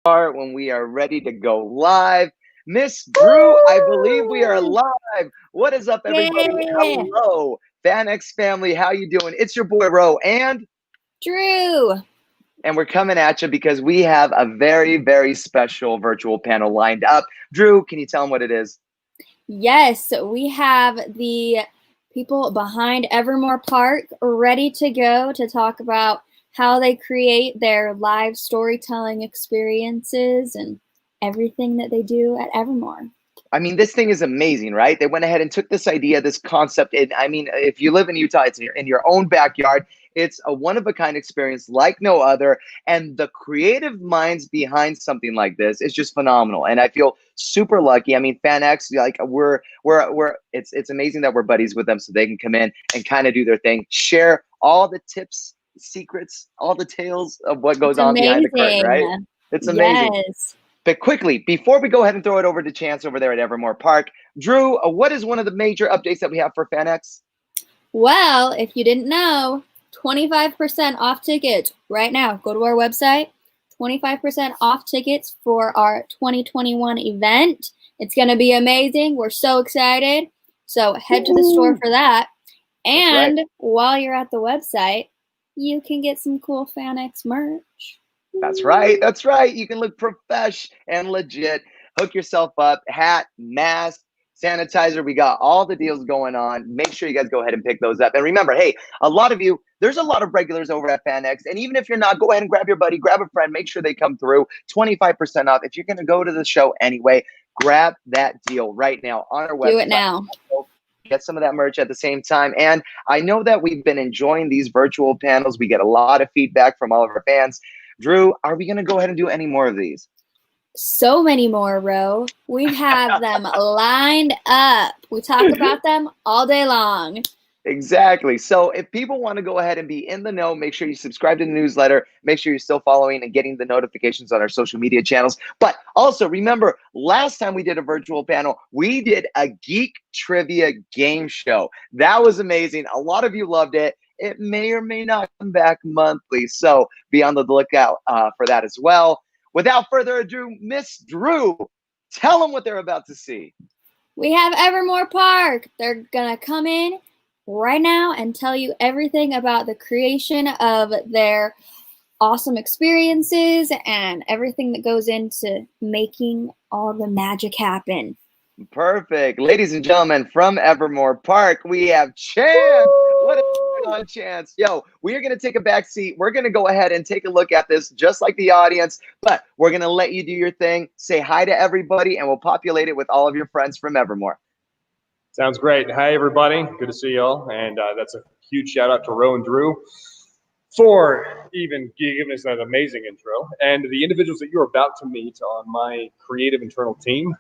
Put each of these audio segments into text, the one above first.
start when we are ready to go live. Miss Drew, I believe we are Woo! live. What is up, everybody? Yeah. Hello, FanX family. How you doing? It's your boy Ro, and Drew. we're coming at you because we have a very, very special virtual panel lined up. Drew, can you tell them what it is? Yes, we have the people behind Evermore Park ready to go to talk about how they create their live storytelling experiences and everything that they do at Evermore. I mean, this thing is amazing, right? They went ahead and took this idea, this concept. And I mean, if you live in Utah, it's in your own backyard. It's a one-of-a-kind experience like no other. And the creative minds behind something like this is just phenomenal. And I feel super lucky. I mean, FanX, like it's amazing that we're buddies with them so they can come in and kind of do their thing, share all the tips, secrets, all the tales of what goes on behind the curtain, right? It's amazing. Yes. But quickly, before we go ahead and throw it over to Chance over there at Evermore Park, Drew, what is one of the major updates that we have for FanX? Well, if you didn't know, 25% off tickets right now. Go to our website. 25% off tickets for our 2021 event. It's going to be amazing. We're so excited. So head to the store for that. And while you're at the website, you can get some cool FanX merch. That's right. That's right. You can look profesh and legit. Hook yourself up. Hat, mask, sanitizer. We got all the deals going on. Make sure you guys go ahead and pick those up. And remember, hey, a lot of you, there's a lot of regulars over at FanX. And even if you're not, go ahead and grab your buddy, grab a friend, make sure they come through. 25% off. If you're going to go to the show anyway, grab that deal right now on our website. Do it now. Get some of that merch at the same time. And I know that we've been enjoying these virtual panels. We get a lot of feedback from all of our fans. Drew, are we going to go ahead and do any more of these? So many more, Ro. We have them lined up. We talk about them all day long. Exactly. So if people want to go ahead and be in the know, make sure you subscribe to the newsletter. Make sure you're still following and getting the notifications on our social media channels. But also remember, last time we did a virtual panel, we did a geek trivia game show. That was amazing. A lot of you loved it. It may or may not come back monthly. So be on the lookout for that as well. Without further ado, Miss Drew, tell them what they're about to see. We have Evermore Park. They're going to come in right now and tell you everything about the creation of their awesome experiences and everything that goes into making all the magic happen. Perfect. Ladies and gentlemen, from Evermore Park, we have Chance. What is going on, Chance? Yo, we are going to take a back seat. We're going to go ahead and take a look at this just like the audience, but we're going to let you do your thing. Say hi to everybody, and we'll populate it with all of your friends from Evermore. Sounds great. Hi, everybody. Good to see y'all. And that's a huge shout out to Ro and Drew for even giving us that amazing intro. And the individuals that you're about to meet on my creative internal team.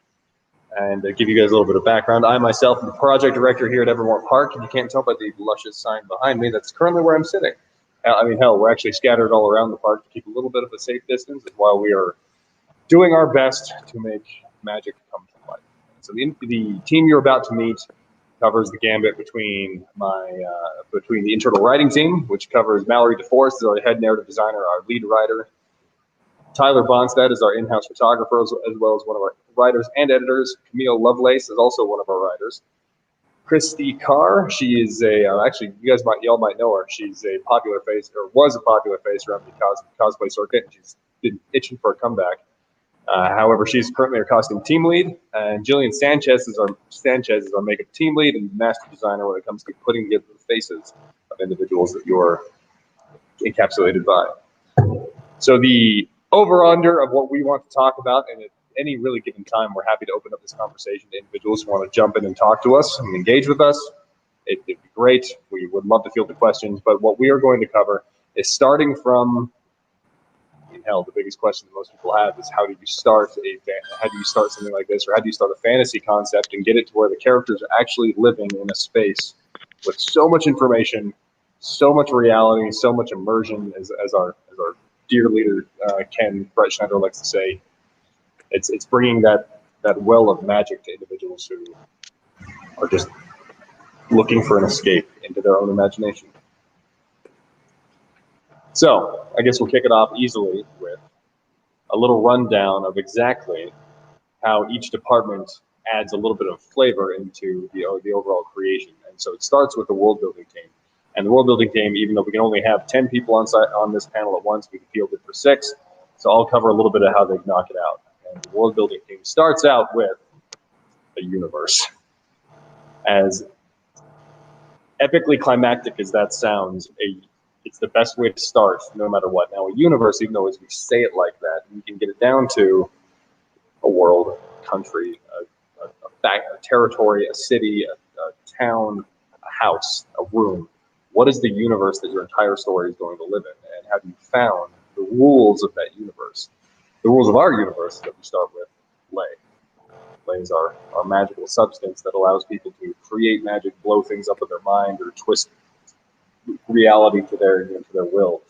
And to give you guys a little bit of background, I myself am the project director here at Evermore Park. And you can't tell by the luscious sign behind me, that's currently where I'm sitting. I mean, hell, we're actually scattered all around the park to keep a little bit of a safe distance while we are doing our best to make magic come to life. So the team you're about to meet covers the gambit between between the internal writing team, which covers Mallory DeForest as our head narrative designer, our lead writer. Tyler Bonstead is our in-house photographer, as well as one of our writers and editors. Camille Lovelace is also one of our writers. Christy Carr, she is actually, y'all might know her. She's a popular face, or was a popular face around the cosplay circuit. She's been itching for a comeback. However, she's currently our costume team lead, and Jillian Sanchez is our makeup team lead and master designer when it comes to putting together the faces of individuals that you're encapsulated by. So the over-under of what we want to talk about, and at any really given time, we're happy to open up this conversation to individuals who want to jump in and talk to us and engage with us. It'd be great. We would love to field the questions, but what we are going to cover is starting from, hell, the biggest question that most people have is how do you start something like this, or how do you start a fantasy concept and get it to where the characters are actually living in a space with so much information, so much reality, so much immersion, as our dear leader Ken Brett Schneider likes to say. It's bringing that well of magic to individuals who are just looking for an escape into their own imagination. So I guess we'll kick it off easily with a little rundown of exactly how each department adds a little bit of flavor into the overall creation. And so it starts with the world building team. And the world building team, even though we can only have 10 people on this panel at once, we can field it for 6. So I'll cover a little bit of how they knock it out. And the world building team starts out with a universe. As epically climactic as that sounds, it's the best way to start no matter what. Now, a universe, even though as we say it like that, we can get it down to a world, a country, a territory, a city, a town, a house, a room. What is the universe that your entire story is going to live in? And have you found the rules of that universe? The rules of our universe that we start with, ley. Ley is our magical substance that allows people to create magic, blow things up with their mind, or twist reality to their will.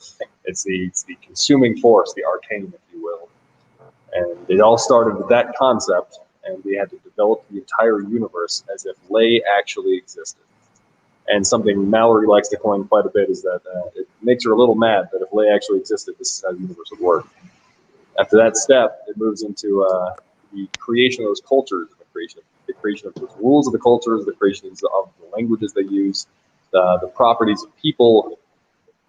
It's the consuming force, the arcane, if you will. And it all started with that concept, and we had to develop the entire universe as if ley actually existed. And something Mallory likes to coin quite a bit is that it makes her a little mad that if ley actually existed, this is how the universe would work. After that step, it moves into the creation of those cultures, the creation of those rules of the cultures, the creations of the languages they use, the properties of people.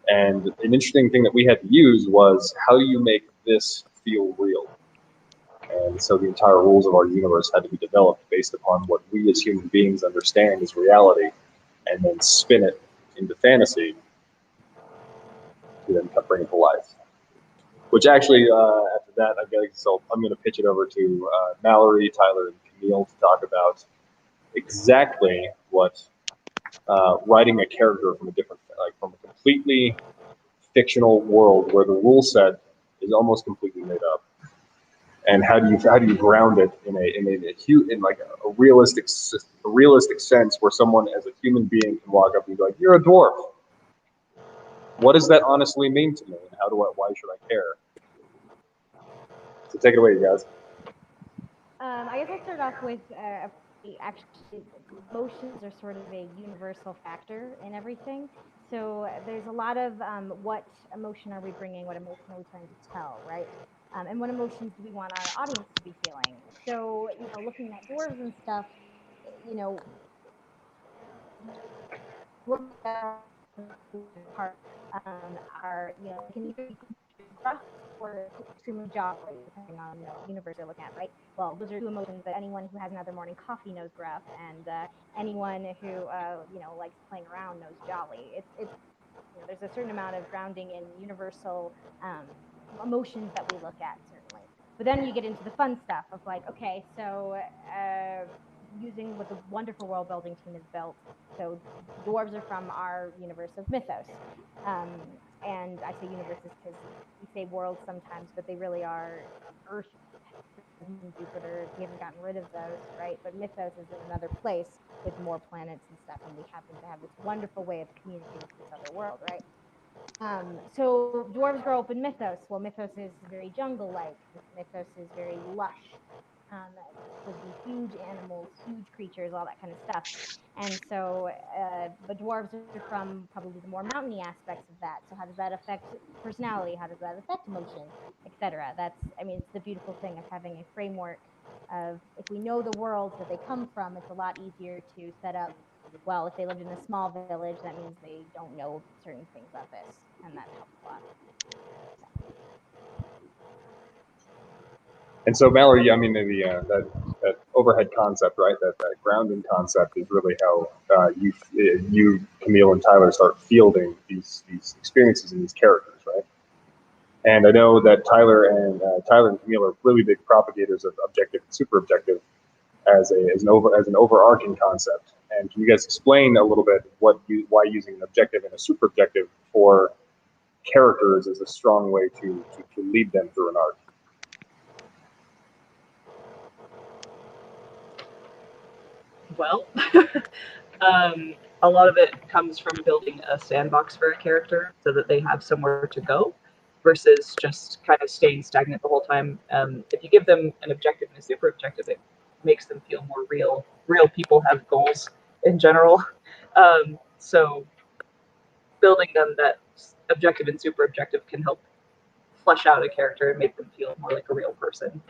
And an interesting thing that we had to use was, how do you make this feel real? And so the entire rules of our universe had to be developed based upon what we as human beings understand as reality, and then spin it into fantasy to then bring it to life. Which actually, after that, I'm going to pitch it over to Mallory, Tyler, and Camille to talk about exactly what writing a character from from a completely fictional world where the rule set is almost completely made up, and how do you ground it in a realistic sense where someone as a human being can walk up and be like, "You're a dwarf. What does that honestly mean to me, and why should I care?" So take it away, you guys. I guess I'll start off with actually, emotions are sort of a universal factor in everything. So there's a lot of what emotion are we bringing, what emotion are we trying to tell, right? And what emotions do we want our audience to be feeling? So, looking at dwarves and stuff, you know, dwarves part are, they can either be gruff or extremely jolly, depending on the universe you're looking at, right? Well, those are 2 emotions that anyone who has another morning coffee knows gruff, and anyone who likes playing around knows jolly. It's there's a certain amount of grounding in universal emotions that we look at, certainly. But then you get into the fun stuff of like, okay, so using what the wonderful world building team has built. So dwarves are from our universe of mythos. And I say universes because we say worlds sometimes, but they really are Earth and Jupiter. We haven't gotten rid of those, right? But mythos is in another place with more planets and stuff, and we happen to have this wonderful way of communicating with this other world, right? So dwarves grow up in mythos. Well, mythos is very jungle-like. Mythos is very lush. Would be huge animals, huge creatures, all that kind of stuff. And so, but dwarves are from probably the more mountainy aspects of that. So how does that affect personality? How does that affect emotion, etc.? It's the beautiful thing of having a framework of, if we know the worlds that they come from, it's a lot easier to set up. Well, if they lived in a small village, that means they don't know certain things about this, and that helps a lot. And so, Mallory, that overhead concept, right? That grounding concept is really how you, Camille, and Tyler start fielding these experiences and these characters, right? And I know that Tyler and Camille are really big propagators of objective and super objective as an overarching concept. And can you guys explain a little bit why using an objective and a super objective for characters is a strong way to lead them through an arc? Well, a lot of it comes from building a sandbox for a character so that they have somewhere to go versus just kind of staying stagnant the whole time. If you give them an objective and a super objective, it makes them feel more real. Real people have goals in general. So building them that objective and super objective can help flesh out a character and make them feel more like a real person.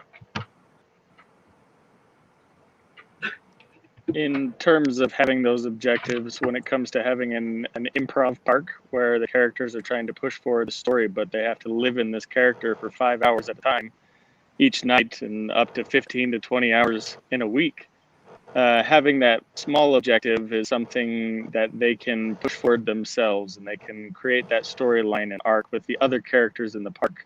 In terms of having those objectives, when it comes to having an improv park where the characters are trying to push forward a story, but they have to live in this character for 5 hours at a time each night and up to 15 to 20 hours in a week, having that small objective is something that they can push forward themselves, and they can create that storyline and arc with the other characters in the park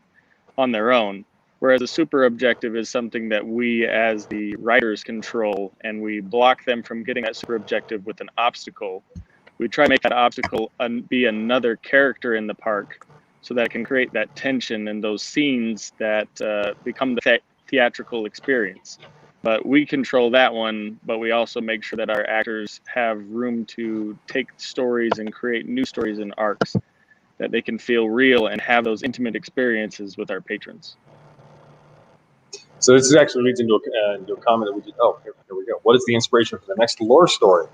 on their own. Whereas a super objective is something that we as the writers control, and we block them from getting that super objective with an obstacle. We try to make that obstacle be another character in the park so that it can create that tension and those scenes that become the theatrical experience. But we control that one, but we also make sure that our actors have room to take stories and create new stories and arcs that they can feel real and have those intimate experiences with our patrons. So this actually leads into a comment that we did. Oh, here we go. What is the inspiration for the next lore story?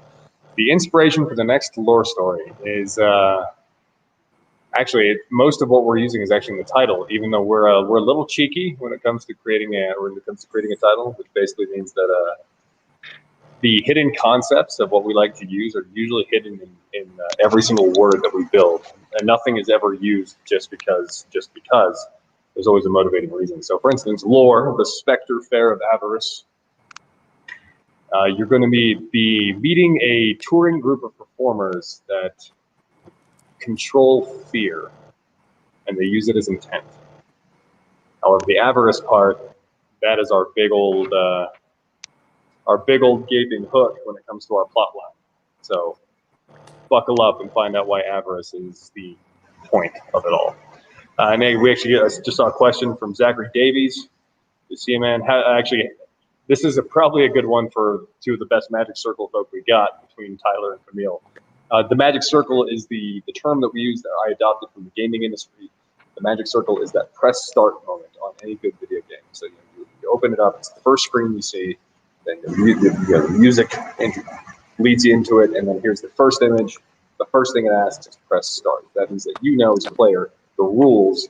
The inspiration for the next lore story is actually most of what we're using is actually in the title. Even though we're a little cheeky when it comes to creating a title, which basically means that the hidden concepts of what we like to use are usually hidden in every single word that we build, and nothing is ever used just because. There's always a motivating reason. So, for instance, lore, the Spectre Fair of Avarice. You're going to be meeting a touring group of performers that control fear, and they use it as intent. However, the avarice part, that is our big old gaping hook when it comes to our plot line. So, buckle up and find out why avarice is the point of it all. And we actually just saw a question from Zachary Davies. You see, man, actually, this is probably a good one for two of the best Magic Circle folk we got between Tyler and Camille. The Magic Circle is the term that we use that I adopted from the gaming industry. The Magic Circle is that press start moment on any good video game. So you open it up, it's the first screen you see, then the music leads you into it, and then here's the first image. The first thing it asks is press start. That means that you know as a player the rules,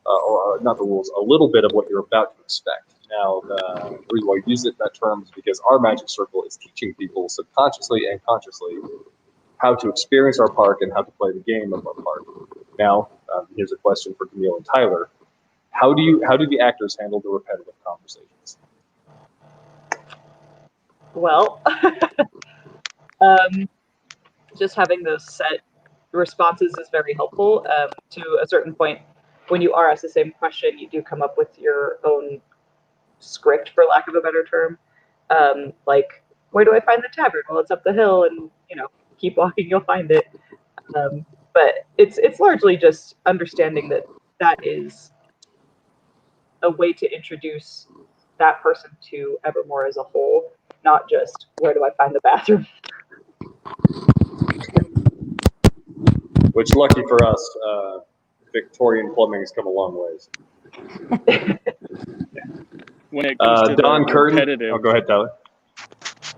or not the rules, a little bit of what you're about to expect. Now, the reason why I use that term is because our Magic Circle is teaching people subconsciously and consciously how to experience our park and how to play the game of our park. Now, here's a question for Camille and Tyler. How do the actors handle the repetitive conversations? Well, just having those set responses is very helpful. To a certain point, when you are asked the same question, you do come up with your own script, for lack of a better term. Like, where do I find the tavern? Well, it's up the hill, and keep walking, you'll find it. But it's largely just understanding that is a way to introduce that person to Evermore as a whole, not just where do I find the bathroom. Which, lucky for us, Victorian plumbing has come a long ways. When it comes to Don the Curtin. repetitive, Oh, go ahead, Tyler.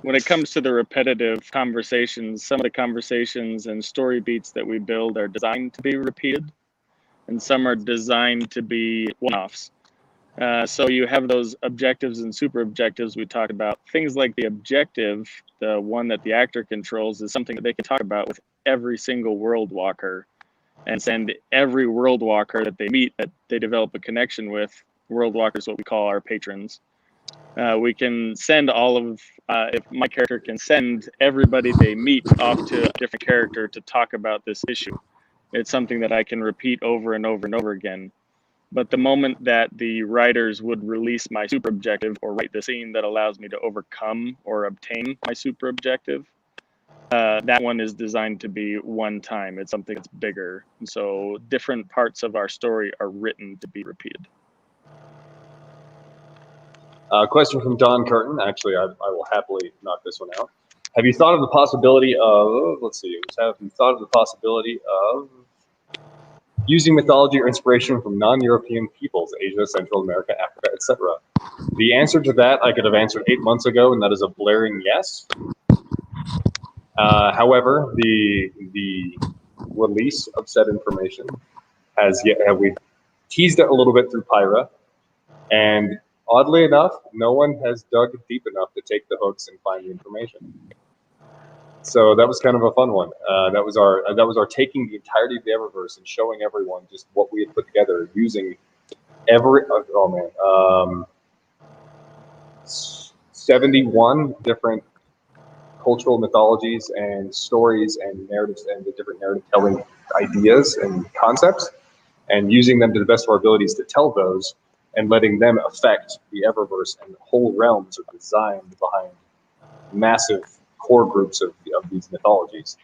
when it comes to the repetitive conversations, some of the conversations and story beats that we build are designed to be repeated, and some are designed to be one-offs. So you have those objectives and super objectives we talked about. Things like the objective, the one that the actor controls, is something that they can talk about with every single world walker, and send every world walker that they meet, that they develop a connection with. World walkers, what we call our patrons. We can send all of, if my character can send everybody they meet off to a different character to talk about this issue. It's something that I can repeat over and over and over again. But the moment that the writers would release my super objective or write the scene that allows me to overcome or obtain my super objective, that one is designed to be one time. It's something that's bigger. And so different parts of our story are written to be repeated. Question from Don Curtin. Actually, I will happily knock this one out. Have you thought of the possibility of, have you thought of the possibility of using mythology or inspiration from non-European peoples, Asia, Central America, Africa, etc.? The answer to that I could have answered 8 months ago, and that is a blaring yes. However, the release of said information teased it a little bit through Pyra, and oddly enough, no one has dug deep enough to take the hooks and find the information. So that was kind of a fun one. That was our taking the entirety of the Eververse and showing everyone just what we had put together using 71 different cultural mythologies and stories and narratives and the different narrative telling ideas and concepts, and using them to the best of our abilities to tell those and letting them affect the Eververse, and whole realms are designed behind massive core groups of these mythologies.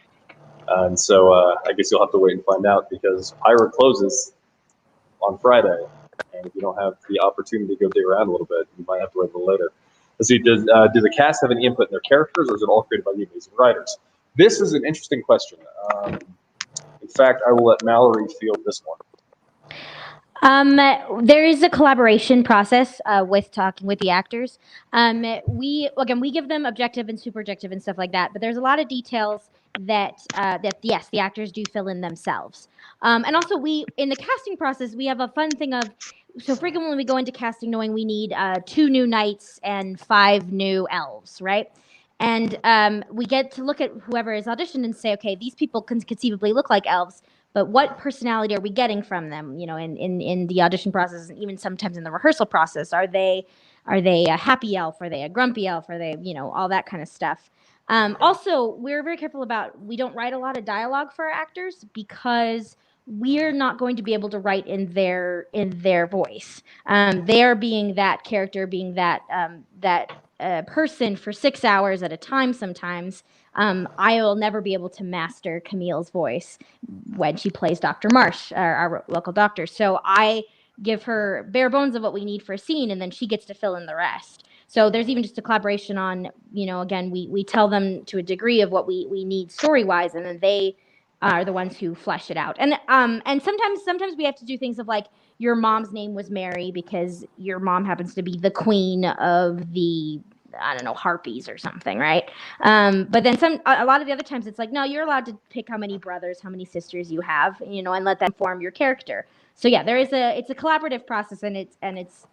And so I guess you'll have to wait and find out, because Pyra closes on Friday, and if you don't have the opportunity to go dig around a little bit, you might have to wait a little later. Let's see, do the cast have any input in their characters, or is it all created by the amazing writers? This is an interesting question. In fact, I will let Mallory field this one. There is a collaboration process with talking with the actors. We give them objective and superjective and stuff like that, but there's a lot of details that yes, the actors do fill in themselves. And also, we in the casting process, we have a fun thing of, so frequently we go into casting knowing we need 2 new knights and 5 new elves, right? And we get to look at whoever is auditioned and say, okay, these people can conceivably look like elves, but what personality are we getting from them? You know, in the audition process, and even sometimes in the rehearsal process, are they a happy elf? Are they a grumpy elf? Are they, you know, all that kind of stuff. Also, we're very careful about, we don't write a lot of dialogue for our actors, because we're not going to be able to write in their voice. They are being that character, being that person for 6 hours at a time sometimes. I will never be able to master Camille's voice when she plays Dr. Marsh, our local doctor. So I give her bare bones of what we need for a scene, and then she gets to fill in the rest. So there's even just a collaboration on, you know, again, we tell them to a degree of what we need story-wise, and then they are the ones who flesh it out. And sometimes we have to do things of like, your mom's name was Mary because your mom happens to be the queen of the, I don't know, harpies or something, right? But then a lot of the other times it's like, no, you're allowed to pick how many brothers, how many sisters you have, you know, and let them form your character. So yeah, it's a collaborative process, and it's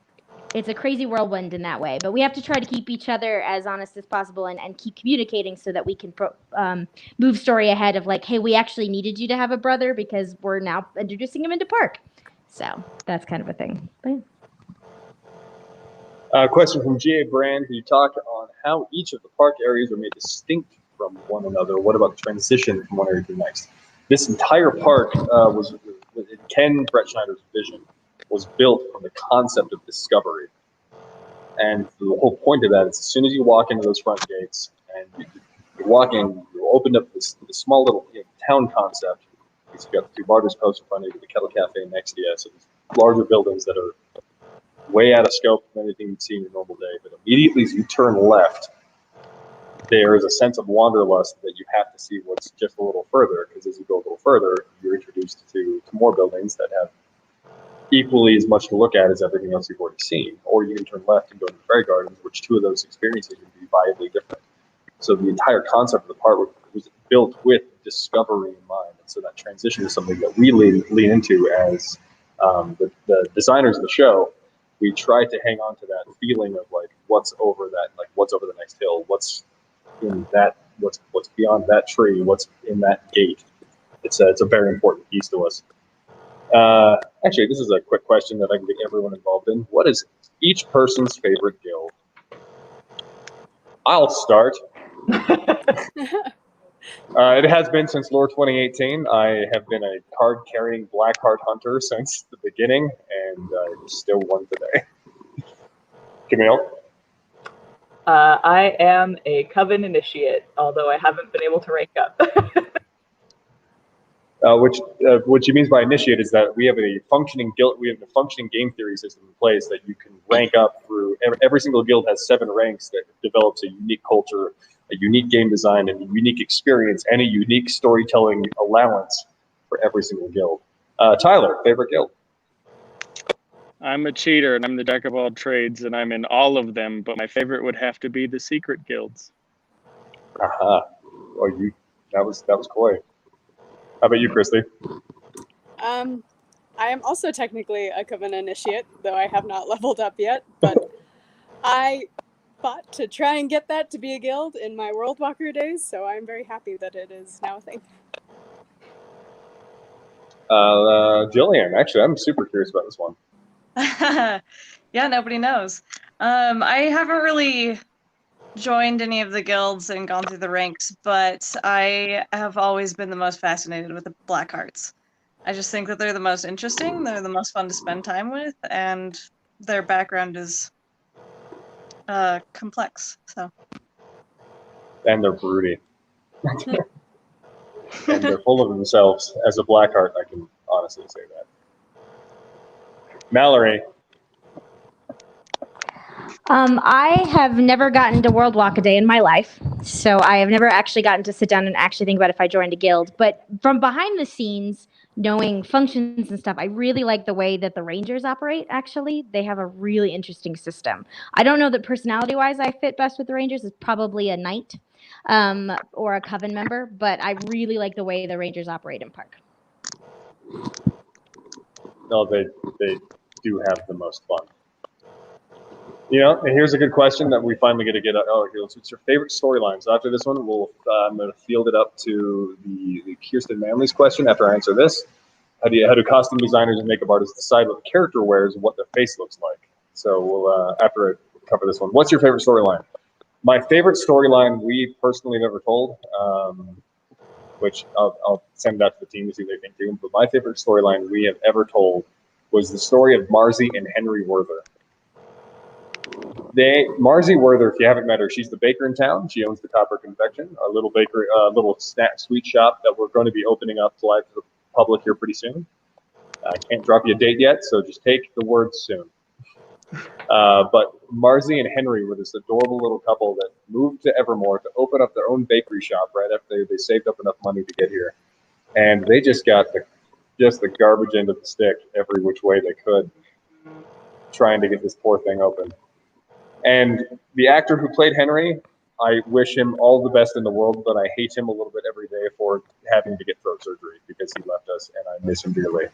a crazy whirlwind in that way. But we have to try to keep each other as honest as possible, and keep communicating so that we can move story ahead of like, hey, we actually needed you to have a brother because we're now introducing him into Park. So that's kind of a thing. But, yeah. Question from G.A. Brand. Can you talk on how each of the park areas are made distinct from one another? What about the transition from one area to the next? This entire park was Ken Brettschneider's vision, was built from the concept of discovery. And the whole point of that is, as soon as you walk into those front gates and you walk in, you open up this small little town concept. You've got the 2 Barter's Post in front of you, the Kettle Cafe next to you, so these larger buildings that are way out of scope from anything you'd see in your normal day. But immediately as you turn left, there is a sense of wanderlust that you have to see what's just a little further, because as you go a little further, you're introduced to more buildings that have equally as much to look at as everything else you've already seen. Or you can turn left and go to the Fairy Gardens, which 2 of those experiences would be viably different. So the entire concept of the park was built with discovery in mind. And so that transition is something that we lean into as the designers of the show. We try to hang on to that feeling of like, what's over the next hill, what's in that, what's beyond that tree, what's in that gate. It's a very important piece to us. Actually, this is a quick question that I can get everyone involved in. What is each person's favorite guild? I'll start. It has been since Lore 2018. I have been a card-carrying black card hunter since the beginning, and still one today. Camille? I am a Coven initiate, although I haven't been able to rank up. What she means by initiate is that we have a functioning guild. We have a functioning game theory system in place that you can rank up through. Every single guild has 7 ranks that develops a unique culture, a unique game design, and a unique experience, and a unique storytelling allowance for every single guild. Tyler, favorite guild? I'm a cheater, and I'm the jack of all trades, and I'm in all of them. But my favorite would have to be the secret guilds. Aha! That was coy. How about you, Christy? I am also technically a Coven Initiate, though I have not leveled up yet, but I fought to try and get that to be a guild in my World Walker days, so I'm very happy that it is now a thing. Jillian, actually, I'm super curious about this one. Yeah, nobody knows. I haven't really joined any of the guilds and gone through the ranks, but I have always been the most fascinated with the Black Hearts. I just think that they're the most interesting, they're the most fun to spend time with, and their background is complex. So. And they're broody. And they're full of themselves. As a Blackheart, I can honestly say that. Mallory. I have never gotten to World Walk a day in my life, so I have never actually gotten to sit down and actually think about if I joined a guild. But from behind the scenes, knowing functions and stuff, I really like the way that the Rangers operate, actually. They have a really interesting system. I don't know that personality-wise I fit best with the Rangers. It's probably a knight or a Coven member, but I really like the way the Rangers operate in Park. No, they do have the most fun. You know, and here's a good question that we finally get to get. Okay, what's your favorite storyline? So after this one, I'm going to field it up to the Kirsten Manley's question. After I answer this, how do costume designers and makeup artists decide what the character wears and what their face looks like? So we'll after I cover this one, what's your favorite storyline? My favorite storyline we personally have ever told, which I'll send that to the team to see what they think too. But my favorite storyline we have ever was the story of Marzi and Henry Werther. Marzi Werther, if you haven't met her, she's the baker in town. She owns the Copper Confection, our little bakery, little snack sweet shop that we're going to be opening up to live to the public here pretty soon. I can't drop you a date yet, so just take the word soon. But Marzi and Henry were this adorable little couple that moved to Evermore to open up their own bakery shop right after they saved up enough money to get here. And they just got the garbage end of the stick every which way they could, trying to get this poor thing open. And the actor who played Henry, I wish him all the best in the world, but I hate him a little bit every day for having to get throat surgery because he left us, and I miss him dearly.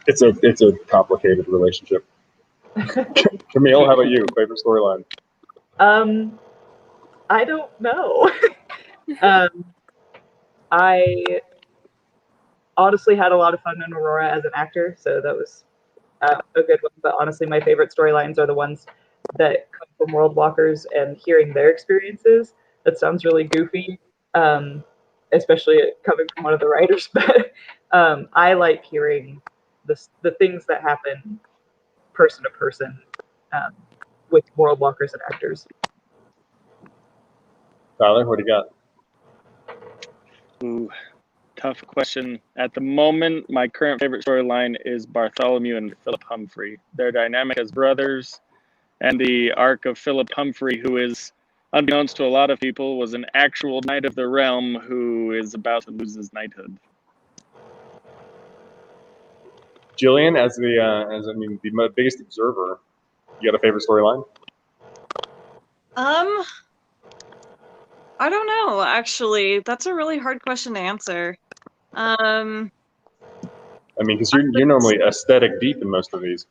It's a complicated relationship. Camille, how about you? Favorite storyline? I don't know. I honestly had a lot of fun in Aurora as an actor, so that was a good one. But honestly, my favorite storylines are the ones that come from World Walkers and hearing their experiences. That sounds really goofy, especially coming from one of the writers. But I like hearing the things that happen person to person with World Walkers and actors. Tyler, what do you got? Ooh, tough question. At the moment, my current favorite storyline is Bartholomew and Philip Humphrey. Their dynamic as brothers, and the arc of Philip Humphrey, who is, unbeknownst to a lot of people, was an actual knight of the realm who is about to lose his knighthood. Jillian, as the biggest observer, you got a favorite storyline? I don't know, actually. That's a really hard question to answer. Because you're normally aesthetic deep in most of these.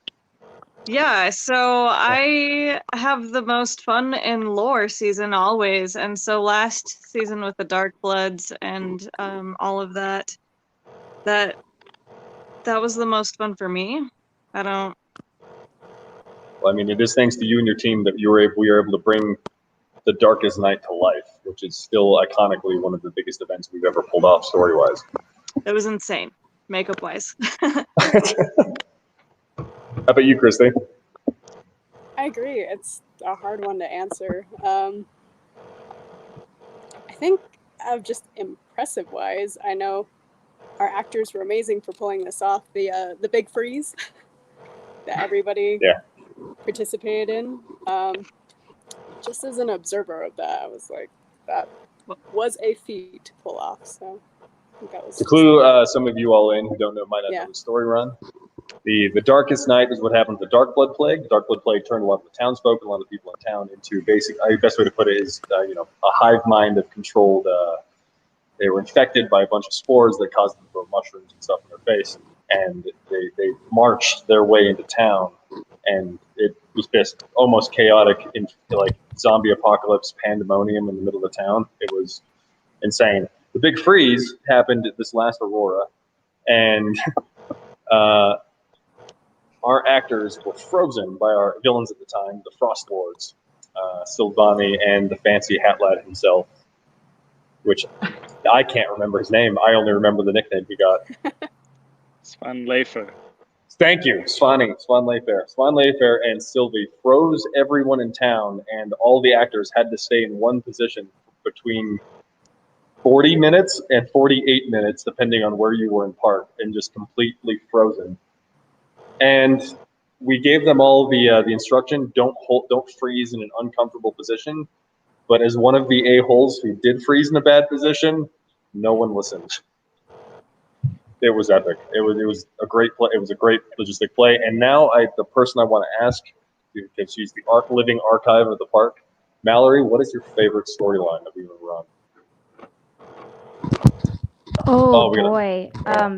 Yeah, so I have the most fun in lore season always, and so last season with the Dark Bloods and all of that was the most fun for me. Well, it is thanks to you and your team that we were able to bring the Darkest Night to life, which is still iconically one of the biggest events we've ever pulled off story-wise. It was insane, makeup-wise. How about you, Christy? I agree. It's a hard one to answer. I think of just impressive-wise, I know our actors were amazing for pulling this off. The big freeze that everybody participated in. Just as an observer of that, I was like, that was a feat to pull off. So I think that was. To clue some of you all in who don't know, might not know the story run. The Darkest Night is what happened with the Dark Blood Plague. The Dark Blood Plague turned a lot of the townsfolk and a lot of people in town into the best way to put it is, a hive mind of controlled. They were infected by a bunch of spores that caused them to grow mushrooms and stuff in their face. and they marched their way into town, and it was just almost chaotic, in like zombie apocalypse pandemonium in the middle of the town. It was insane. The big freeze happened at this last Aurora, and our actors were frozen by our villains at the time, the Frost Lords, Silvani and the fancy hat lad himself, which I can't remember his name. I only remember the nickname he got. Svan Leifer. Thank you, Svan Leifer. Svan Leifer and Sylvie froze everyone in town, and all the actors had to stay in one position between 40 minutes and 48 minutes, depending on where you were in park, and just completely frozen. And we gave them all the instruction: don't freeze in an uncomfortable position. But as one of the a-holes who did freeze in a bad position, no one listened. It was epic. It was a great play. It was a great logistic play. And now the person I want to ask, because she's the living archive of the park, Mallory, what is your favorite storyline that we've ever run? Oh boy,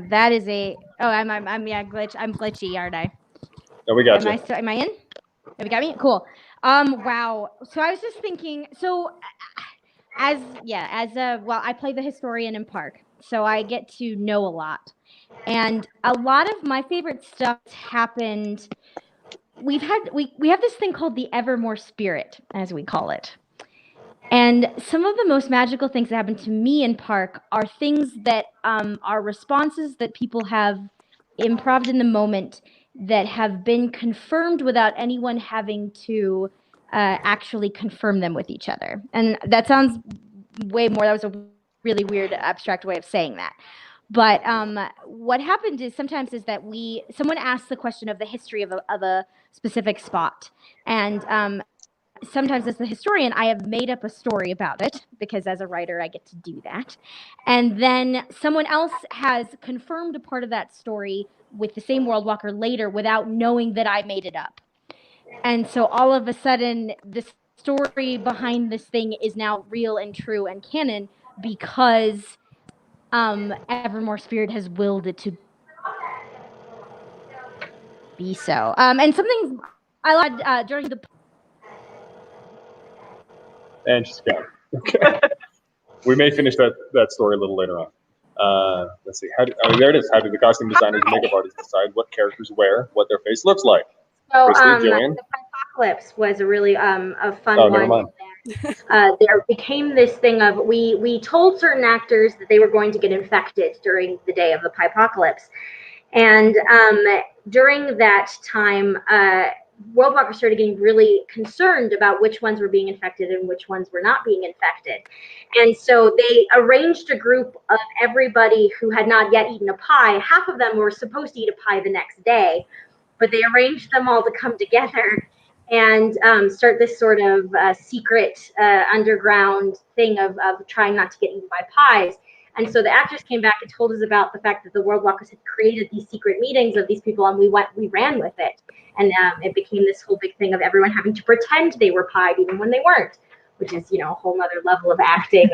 that is a. Oh, I'm glitchy, aren't I? No, we got you. Am I in? Have you got me? Cool. Wow. So I was just thinking. So, I play the historian in park, so I get to know a lot, and a lot of my favorite stuff happened. We have this thing called the Evermore spirit, as we call it. And some of the most magical things that happen to me in park are things that are responses that people have improv'd in the moment that have been confirmed without anyone having to actually confirm them with each other. And that sounds way more, that was a really weird abstract way of saying that. But what happened is sometimes is that someone asks the question of the history of a specific spot. And sometimes as the historian, I have made up a story about it because as a writer, I get to do that. And then someone else has confirmed a part of that story with the same world walker later without knowing that I made it up. And so all of a sudden, the story behind this thing is now real and true and canon because Evermore Spirit has willed it to be so. And something I like during the... And she's gone. Okay. We may finish that story a little later on. Let's see. There it is. How do the costume designers and makeup artists decide what characters wear, what their face looks like? So Christy, Jillian? the apocalypse was a really a fun one. Never mind. There became this thing of we told certain actors that they were going to get infected during the day of the apocalypse, and during that time, world walkers started getting really concerned about which ones were being infected and which ones were not being infected. And so they arranged a group of everybody who had not yet eaten a pie. Half of them were supposed to eat a pie the next day, but they arranged them all to come together and start this sort of secret underground thing of trying not to get eaten by pies. And so the actors came back and told us about the fact that the world walkers had created these secret meetings of these people, and we ran with it. And it became this whole big thing of everyone having to pretend they were pied even when they weren't, which is, a whole nother level of acting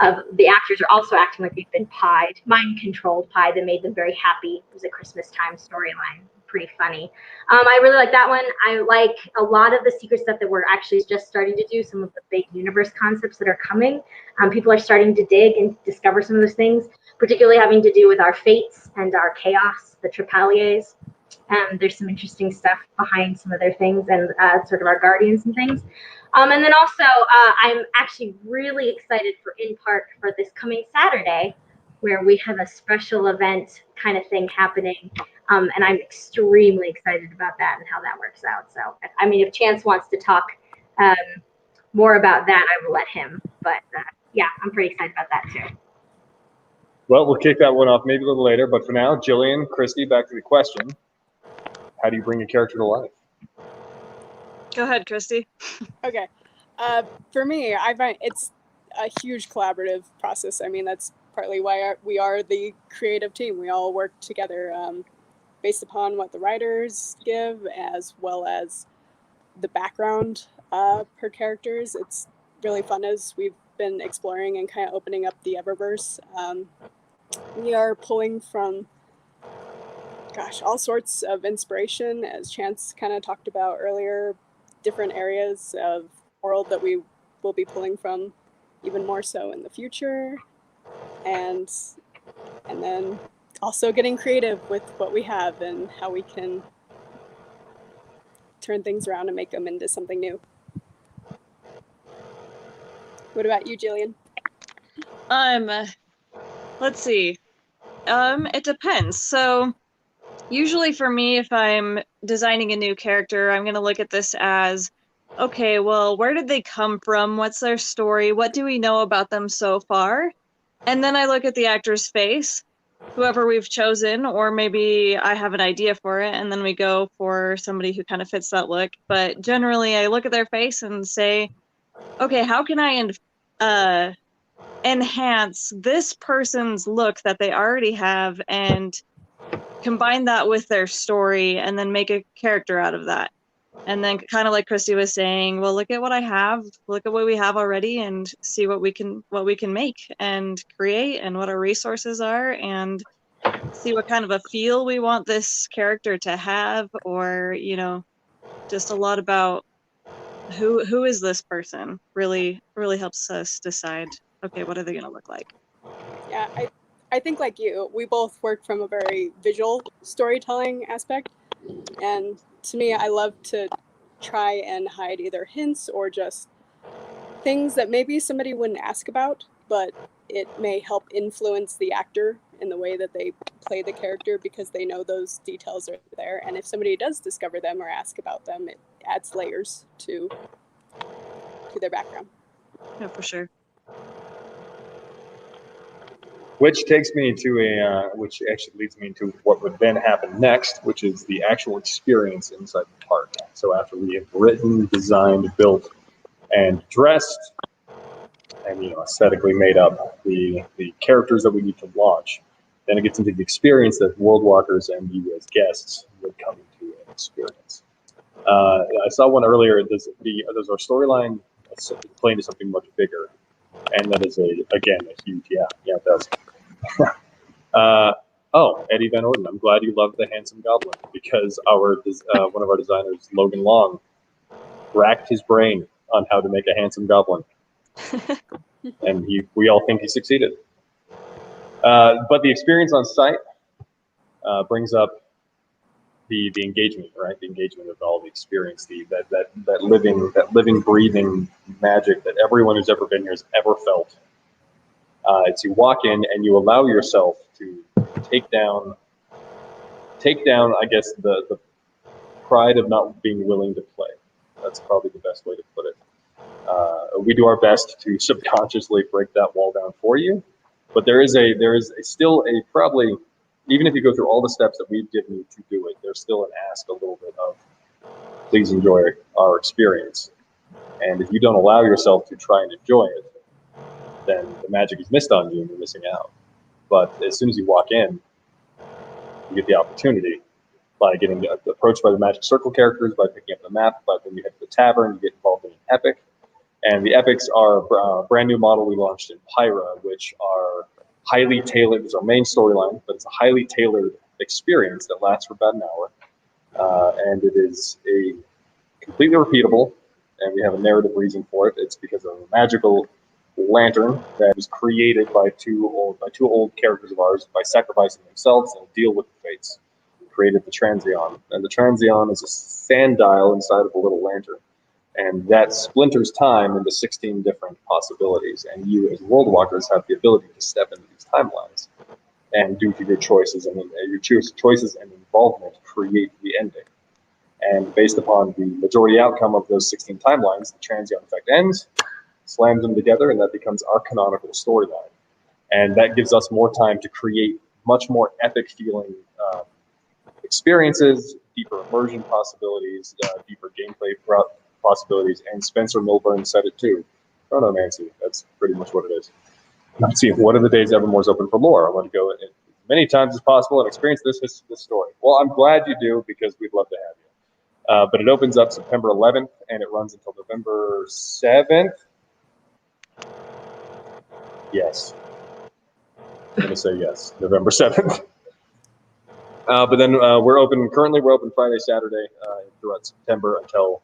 of the actors are also acting like they've been pied, mind-controlled pie that made them very happy. It was a Christmas time storyline. Pretty funny. I really like that one. I like a lot of the secret stuff that we're actually just starting to do, some of the big universe concepts that are coming. People are starting to dig and discover some of those things, particularly having to do with our fates and our chaos, the Tripaliers. There's some interesting stuff behind some of their things and sort of our guardians and things. And then also, I'm actually really excited for In Park for this coming Saturday, where we have a special event kind of thing happening. And I'm extremely excited about that and how that works out. So, I mean, if Chance wants to talk more about that, I will let him. But yeah, I'm pretty excited about that too. Well, we'll kick that one off maybe a little later. But for now, Jillian, Christy, back to the question. How do you bring a character to life? Go ahead, Christy. Okay. For me, I find it's a huge collaborative process. I mean, that's partly why we are the creative team. We all work together based upon what the writers give, as well as the background per characters. It's really fun as we've been exploring and kind of opening up the Eververse. We are pulling from gosh, all sorts of inspiration, as Chance kind of talked about earlier, different areas of the world that we will be pulling from even more so in the future. And then also getting creative with what we have and how we can turn things around and make them into something new. What about you, Jillian? Let's see. It depends. So usually for me, if I'm designing a new character, I'm going to look at this as, okay, well, where did they come from? What's their story? What do we know about them so far? And then I look at the actor's face, whoever we've chosen, or maybe I have an idea for it, and then we go for somebody who kind of fits that look. But generally, I look at their face and say, okay, how can I enhance this person's look that they already have and combine that with their story and then make a character out of that? And then kind of like Christy was saying, well, look at what I have, look at what we have already, and see what we can make and create, and what our resources are, and see what kind of a feel we want this character to have, or, you know, just a lot about who is this person really helps us decide, okay, what are they going to look like? Yeah, I think like you, we both work from a very visual storytelling aspect. And to me, I love to try and hide either hints or just things that maybe somebody wouldn't ask about, but it may help influence the actor in the way that they play the character because they know those details are there. And if somebody does discover them or ask about them, it adds layers to their background. Yeah, for sure. Which takes me to which actually leads me to what would then happen next, which is the actual experience inside the park. So after we have written, designed, built, and dressed, and aesthetically made up the characters that we need to launch, then it gets into the experience that world walkers and you as guests would come into and experience. I saw one earlier. There's our storyline playing to something much bigger, and that is a huge it does. Eddie Van Orden, I'm glad you love the handsome goblin, because one of our designers, Logan Long, racked his brain on how to make a handsome goblin, and we all think he succeeded. But the experience on site brings up the engagement, right? The engagement of all the experience, that living, breathing magic that everyone who's ever been here has ever felt. It's you walk in and you allow yourself to take down, I guess, the pride of not being willing to play. That's probably the best way to put it. We do our best to subconsciously break that wall down for you, but there is still probably, even if you go through all the steps that we've given you to do it, there's still an ask a little bit of, please enjoy our experience. And if you don't allow yourself to try and enjoy it, then the magic is missed on you and you're missing out. But as soon as you walk in, you get the opportunity by getting approached by the Magic Circle characters, by picking up the map, but when you head to the tavern, you get involved in an epic. And the epics are a brand new model we launched in Pyra, which are highly tailored. It's our main storyline, but it's a highly tailored experience that lasts for about an hour. And it is a completely repeatable, and we have a narrative reason for it. It's because of a magical lantern that was created by two old characters of ours by sacrificing themselves and deal with the fates. We created the Transion, and the Transion is a sand dial inside of a little lantern, and that splinters time into 16 different possibilities. And you, as world walkers, have the ability to step into these timelines and due to your choices and involvement, create the ending. And based upon the majority outcome of those 16 timelines, the Transion effect ends, slams them together, and that becomes our canonical storyline. And that gives us more time to create much more epic feeling experiences, deeper immersion possibilities, deeper gameplay possibilities. And Spencer Milburn said it too. Chronomancy, that's pretty much what it is. I'm seeing what are the days Evermore's open for lore. I want to go as many times as possible and experience this story. Well, I'm glad you do, because we'd love to have you. But it opens up September 11th and it runs until November 7th. Yes. I'm going to say yes. November 7th. But then we're open. Currently, we're open Friday, Saturday throughout September until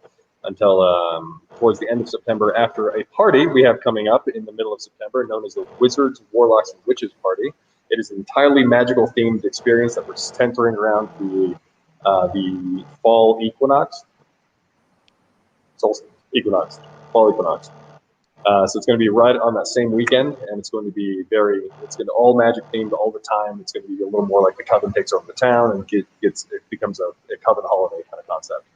towards the end of September. After a party we have coming up in the middle of September, known as the Wizards, Warlocks, and Witches Party. It is an entirely magical themed experience that we're centering around the fall equinox, fall equinox. So it's going to be right on that same weekend, and it's going to be it's going to all magic themed all the time. It's going to be a little more like the Coven takes over the town, and it becomes a Coven holiday kind of concept.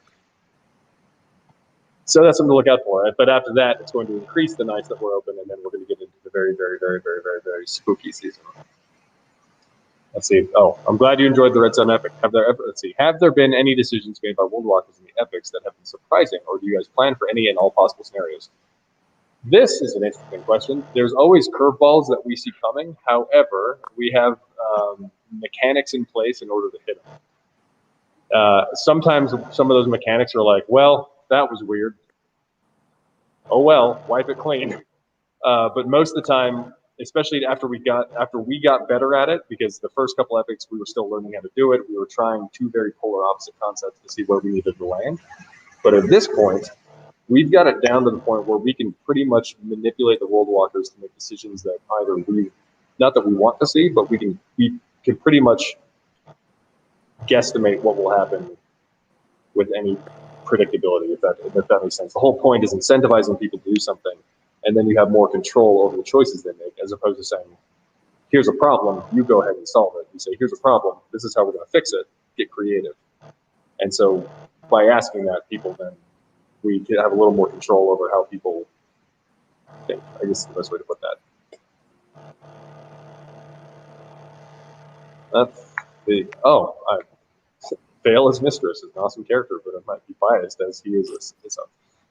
So that's something to look out for. But after that, it's going to increase the nights that we're open, and then we're going to get into the very, very, very, very, very, very spooky season. Let's see. Oh, I'm glad you enjoyed the Red Sun Epic. Have there been any decisions made by World Walkers in the epics that have been surprising, or do you guys plan for any and all possible scenarios? This is an interesting question. There's always curveballs that we see coming. However, we have mechanics in place in order to hit them. Sometimes some of those mechanics are like, well, that was weird. Oh well, wipe it clean. But most of the time, especially after we got better at it, because the first couple epics we were still learning how to do it. We were trying two very polar opposite concepts to see where we needed to land. But at this point, we've got it down to the point where we can pretty much manipulate the World Walkers to make decisions that either not that we want to see, but we can pretty much guesstimate what will happen with any predictability, if that makes sense. The whole point is incentivizing people to do something, and then you have more control over the choices they make, as opposed to saying, here's a problem, you go ahead and solve it. You say, here's a problem, this is how we're going to fix it, get creative. And so by asking that, people then, we can have a little more control over how people think. I guess is the best way to put that. Vale as Mistress is an awesome character, but I might be biased as he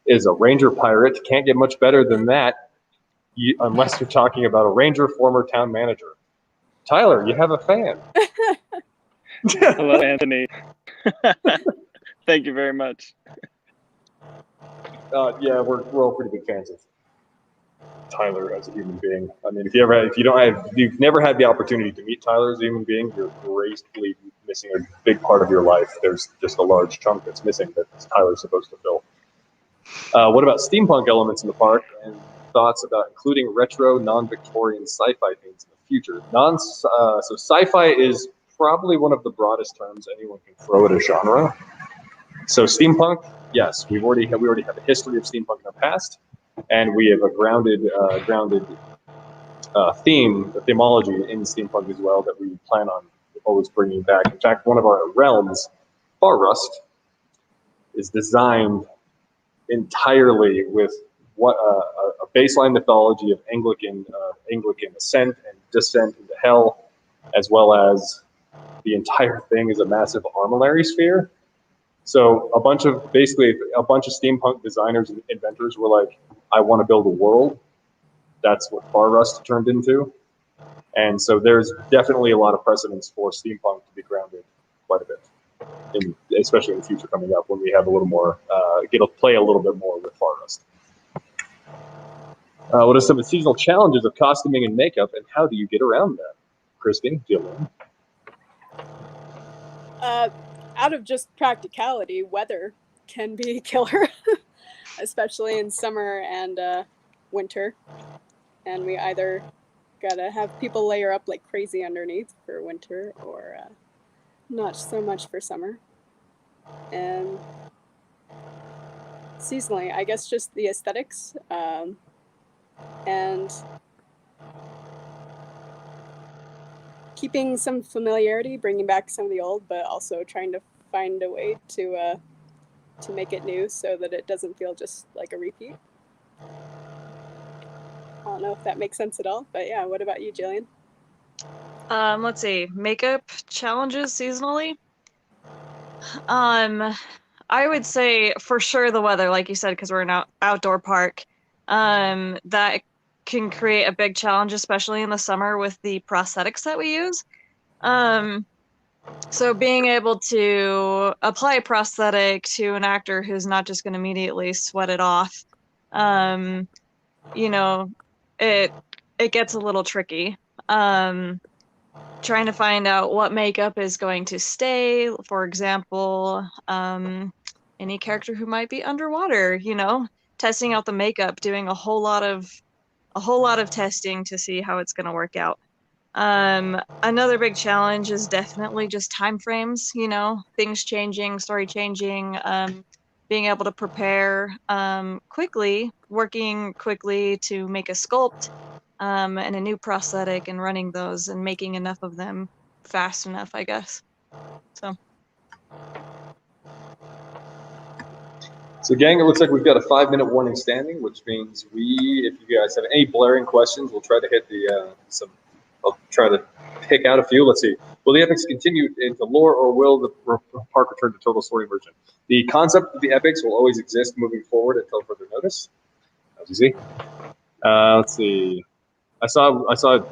is a ranger pirate. Can't get much better than that, unless you're talking about a ranger former town manager. Tyler, you have a fan. Hello, Anthony. Thank you very much. Yeah, we're all pretty big fans of Tyler as a human being. I mean, if you've never had the opportunity to meet Tyler as a human being, you're gracefully missing a big part of your life. There's just a large chunk that's missing that Tyler's supposed to fill. What about steampunk elements in the park, and thoughts about including retro, non-Victorian sci-fi themes in the future? So sci-fi is probably one of the broadest terms anyone can throw at a genre. So steampunk, yes, we already have a history of steampunk in the past, and we have a grounded themology in steampunk as well that we plan on always bringing back. In fact, one of our realms, Far Rust, is designed entirely with a baseline mythology of Anglican ascent and descent into hell, as well as the entire thing is a massive armillary sphere. So a bunch of steampunk designers and inventors were like, I want to build a world. That's what Far Rust turned into. And so there's definitely a lot of precedence for steampunk to be grounded quite a bit, especially in the future coming up when we have a little more, get to play a little bit more with Far Rust. What are some of the seasonal challenges of costuming and makeup, and how do you get around that? Christy, Jillian? Out of just practicality, weather can be a killer, especially in summer and winter. And we either gotta have people layer up like crazy underneath for winter, or not so much for summer. And seasonally, I guess just the aesthetics and keeping some familiarity, bringing back some of the old, but also trying to find a way to make it new so that it doesn't feel just like a repeat. I don't know if that makes sense at all, but yeah, what about you, Jillian? Let's see, makeup challenges seasonally. I would say for sure the weather, like you said, because we're an outdoor park. That can create a big challenge, especially in the summer with the prosthetics that we use. So being able to apply a prosthetic to an actor who's not just going to immediately sweat it off, it gets a little tricky. trying to find out what makeup is going to stay. For example, any character who might be underwater, you know, testing out the makeup, doing a whole lot of testing to see how it's going to work out. Another big challenge is definitely just time frames, you know, things changing, story changing, being able to prepare quickly, working quickly to make a sculpt and a new prosthetic and running those and making enough of them fast enough, I guess. So, gang, it looks like we've got a 5-minute warning standing, which means if you guys have any blaring questions, we'll try to hit I'll try to pick out a few. Let's see. Will the epics continue into lore, or will the park return to total story version? The concept of the epics will always exist moving forward until further notice. As you see. Let's see. I saw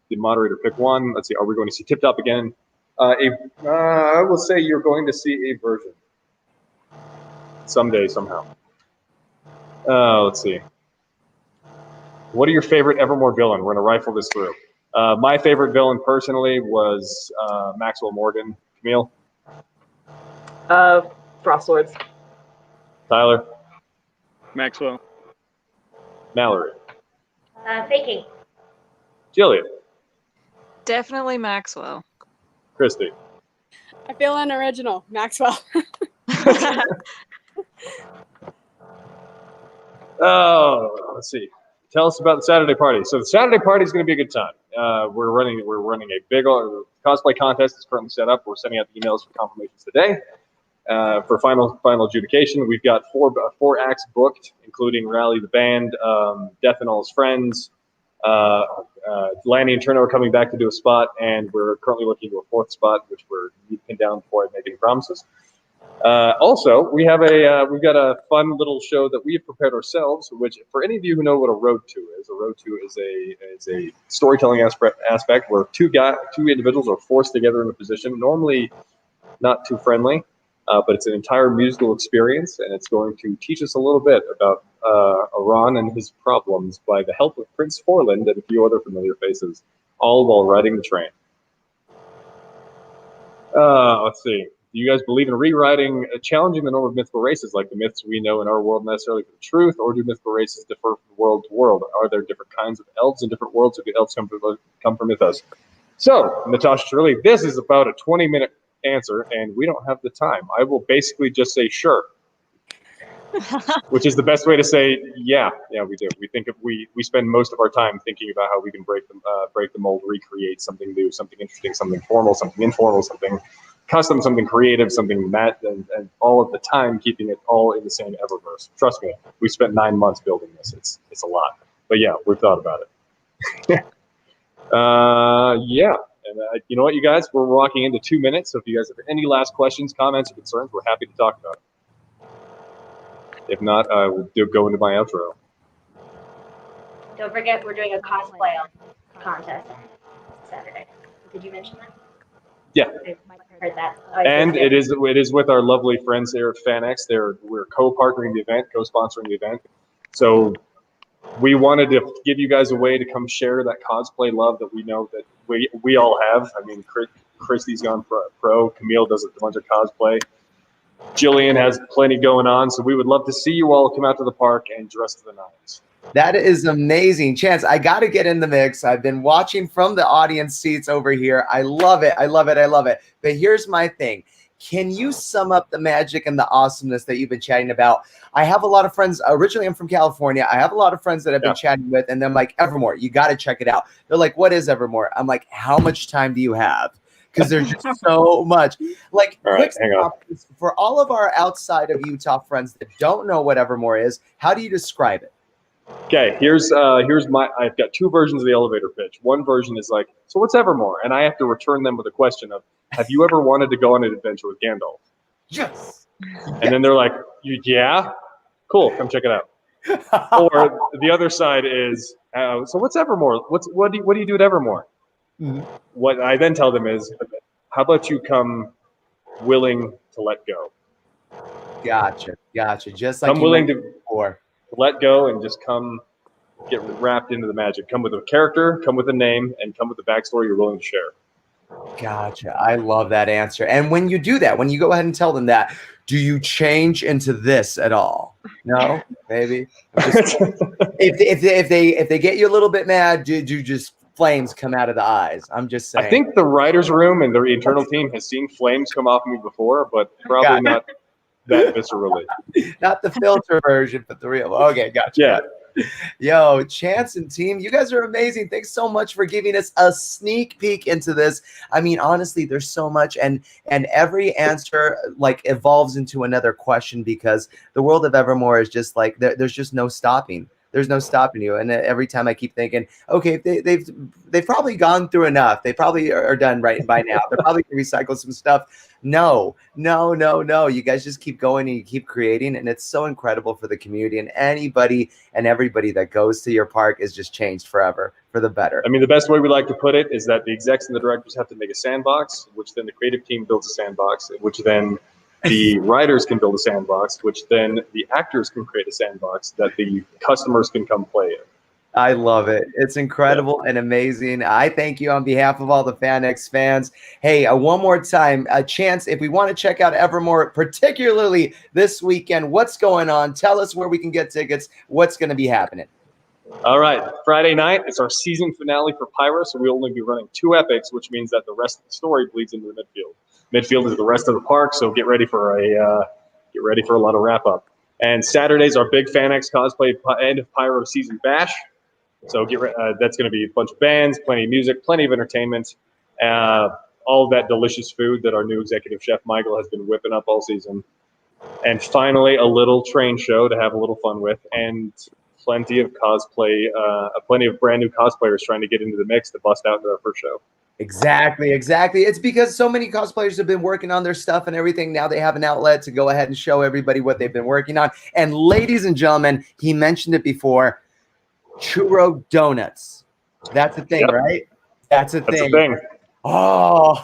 the moderator pick one. Let's see. Are we going to see Tip Top again? I will say you're going to see a version someday, somehow. Let's see. What are your favorite Evermore villain? We're going to rifle this through. My favorite villain personally was Maxwell Morgan. Camille? Frost Lords. Tyler? Maxwell. Mallory? Faking. Jillian? Definitely Maxwell. Christy? I feel unoriginal. Maxwell. Oh, let's see. Tell us about the Saturday party. So the Saturday party is going to be a good time. We're running a big cosplay contest. It's currently set up. We're sending out the emails for confirmations today. For final adjudication, we've got four acts booked, including Rally the Band, Death and All His Friends. Lanny and Turner are coming back to do a spot, and we're currently looking to a fourth spot, which we're pinned down before I make any promises. Also, we've got a fun little show that we have prepared ourselves, which for any of you who know what a road to is a storytelling aspect where two individuals are forced together in a position, normally not too friendly, but it's an entire musical experience, and it's going to teach us a little bit about Iran and his problems by the help of Prince Forland and a few other familiar faces, all while riding the train. Let's see. Do you guys believe in rewriting, challenging the norm of mythical races, like the myths we know in our world necessarily for the truth, or do mythical races differ from world to world? Are there different kinds of elves in different worlds, or do elves come from mythos? So, Natasha Shirley, this is about a 20-minute answer, and we don't have the time. I will basically just say sure, which is the best way to say yeah, we do. We spend most of our time thinking about how we can break the mold, recreate something new, something interesting, something formal, something informal, something custom, something creative, something matte, and all of the time keeping it all in the same Eververse. Trust me, we spent 9 months building this. It's a lot, but yeah, we've thought about it. Yeah, and you know what, you guys, we're walking into 2 minutes, so if you guys have any last questions, comments, or concerns, we're happy to talk about it. If not, I will go into my outro. Don't forget, we're doing a cosplay contest Saturday. Did you mention that? Yeah. I heard that. And it is with our lovely friends here at FanX. We're co-partnering the event, co-sponsoring the event. So we wanted to give you guys a way to come share that cosplay love that we know that we all have. I mean, Christy's gone pro. Camille does a bunch of cosplay. Jillian has plenty going on. So we would love to see you all come out to the park and dress to the nines. That is amazing. Chance, I got to get in the mix. I've been watching from the audience seats over here. I love it. I love it. I love it. But here's my thing. Can you sum up the magic and the awesomeness that you've been chatting about? I have a lot of friends. Originally, I'm from California. I have a lot of friends that I've been chatting with, and they're like, Evermore, you got to check it out. They're like, what is Evermore? I'm like, how much time do you have? Because there's just so much. Like, all right, hang on. For all of our outside of Utah friends that don't know what Evermore is, how do you describe it? Okay, I've got 2 versions of the elevator pitch. One version is like, so what's Evermore? And I have to return them with a question of, have you ever wanted to go on an adventure with Gandalf? Yes. And then they're like, yeah? Cool, come check it out. Or the other side is, so what's Evermore? What do you do at Evermore? Mm-hmm. What I then tell them is, how about you come willing to let go? Gotcha. Just like I'm willing to let go and just come get wrapped into the magic. Come with a character, come with a name, and come with a backstory you're willing to share. Gotcha. I love that answer. And when you do that, when you go ahead and tell them that, do you change into this at all? No, maybe. If they get you a little bit mad, do just flames come out of the eyes? I'm just saying. I think the writers' room and their internal team has seen flames come off me before, but probably not that viscerally. Not the filter version, but the real. Okay, gotcha. Yeah. Yo, Chance and team, you guys are amazing. Thanks so much for giving us a sneak peek into this. I mean, honestly, there's so much, and every answer like evolves into another question, because the world of Evermore is just like there's just no stopping. There's no stopping you. And every time I keep thinking, okay, they've probably gone through enough. They probably are done right by now. They're probably gonna recycle some stuff. No. You guys just keep going and you keep creating, and it's so incredible for the community, and anybody and everybody that goes to your park is just changed forever for the better. I mean, the best way we like to put it is that the execs and the directors have to make a sandbox, which then the creative team builds a sandbox, which then the writers can build a sandbox, which then the actors can create a sandbox that the customers can come play in. I love it. It's incredible and amazing. I thank you on behalf of all the FanX fans. Hey, one more time, a chance, if we want to check out Evermore, particularly this weekend, what's going on? Tell us where we can get tickets. What's going to be happening? All right, Friday night, it's our season finale for Pyro, so we'll only be running 2 epics, which means that the rest of the story bleeds into the midfield. Midfield is the rest of the park, so get ready for a lot of wrap up. And Saturday's our big FanX cosplay end of Pyro season bash. So that's going to be a bunch of bands, plenty of music, plenty of entertainment, all of that delicious food that our new executive chef Michael has been whipping up all season, and finally a little train show to have a little fun with, and plenty of cosplay, plenty of brand new cosplayers trying to get into the mix to bust out into our first show. Exactly. It's because so many cosplayers have been working on their stuff and everything. Now they have an outlet to go ahead and show everybody what they've been working on. And ladies and gentlemen, he mentioned it before, churro donuts. That's a thing, right? That's a thing. Oh,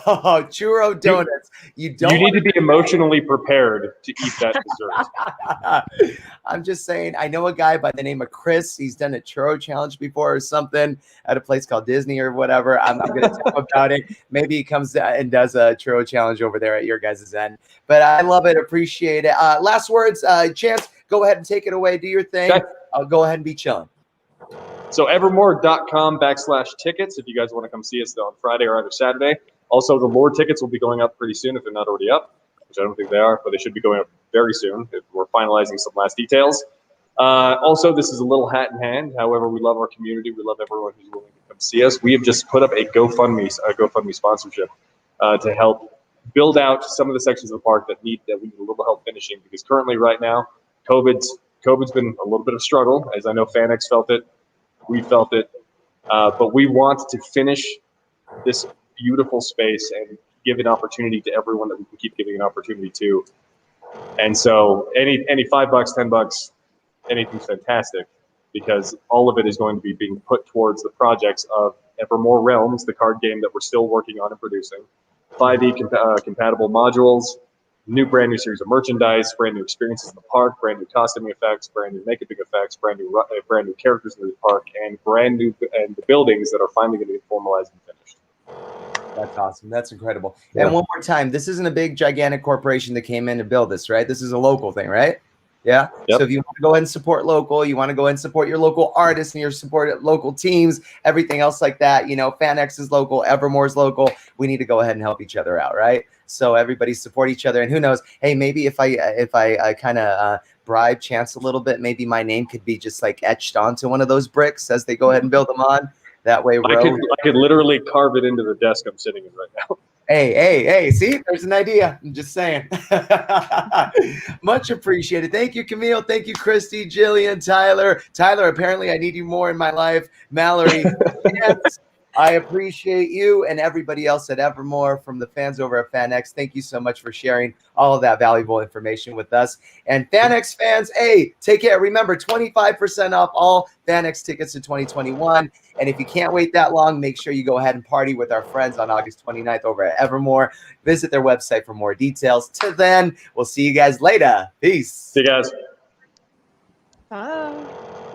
churro donuts. You need to be emotionally prepared to eat that dessert. I'm just saying, I know a guy by the name of Chris. He's done a churro challenge before or something at a place called Disney or whatever. I'm going to tell him about it. Maybe he comes and does a churro challenge over there at your guys' end. But I love it. Appreciate it. Last words, Chance, go ahead and take it away. Do your thing. Okay. I'll go ahead and be chilling. So evermore.com/tickets if you guys want to come see us on Friday or either Saturday. Also, the lore tickets will be going up pretty soon if they're not already up, which I don't think they are, but they should be going up very soon if we're finalizing some last details. Also, this is a little hat in hand. However, we love our community. We love everyone who's willing to come see us. We have just put up a GoFundMe sponsorship to help build out some of the sections of the park that we need a little help finishing, because currently right now, COVID's been a little bit of a struggle, as I know FanX felt it. We felt it, but we want to finish this beautiful space and give an opportunity to everyone that we can keep giving an opportunity to. And so any $5, $10, anything's fantastic, because all of it is going to be being put towards the projects of Evermore Realms, the card game that we're still working on and producing, 5e compatible modules, brand new series of merchandise, brand new experiences in the park, brand new costuming effects, brand new makeuping effects, brand new characters in the park, and the buildings that are finally going to be formalized and finished. That's awesome. That's incredible. Yeah. And one more time, this isn't a big, gigantic corporation that came in to build this, right? This is a local thing, right? Yeah. Yep. So if you want to go ahead and support local, you want to go ahead and support your local artists and your support local teams, everything else like that. FanX is local, Evermore's local. We need to go ahead and help each other out, right? So everybody support each other. And who knows? Hey, maybe if I kind of bribe Chance a little bit, maybe my name could be just like etched onto one of those bricks as they go ahead and build them on. That way, I could literally carve it into the desk I'm sitting in right now. Hey, see, there's an idea. I'm just saying. Much appreciated. Thank you, Camille. Thank you, Christy, Jillian, Tyler. Tyler, apparently I need you more in my life. Mallory, yes, I appreciate you and everybody else at Evermore, from the fans over at FanX. Thank you so much for sharing all of that valuable information with us. And FanX fans, hey, take care. Remember, 25% off all FanX tickets to 2021. And if you can't wait that long, make sure you go ahead and party with our friends on August 29th over at Evermore. Visit their website for more details. Till then, we'll see you guys later. Peace. See you guys. Bye.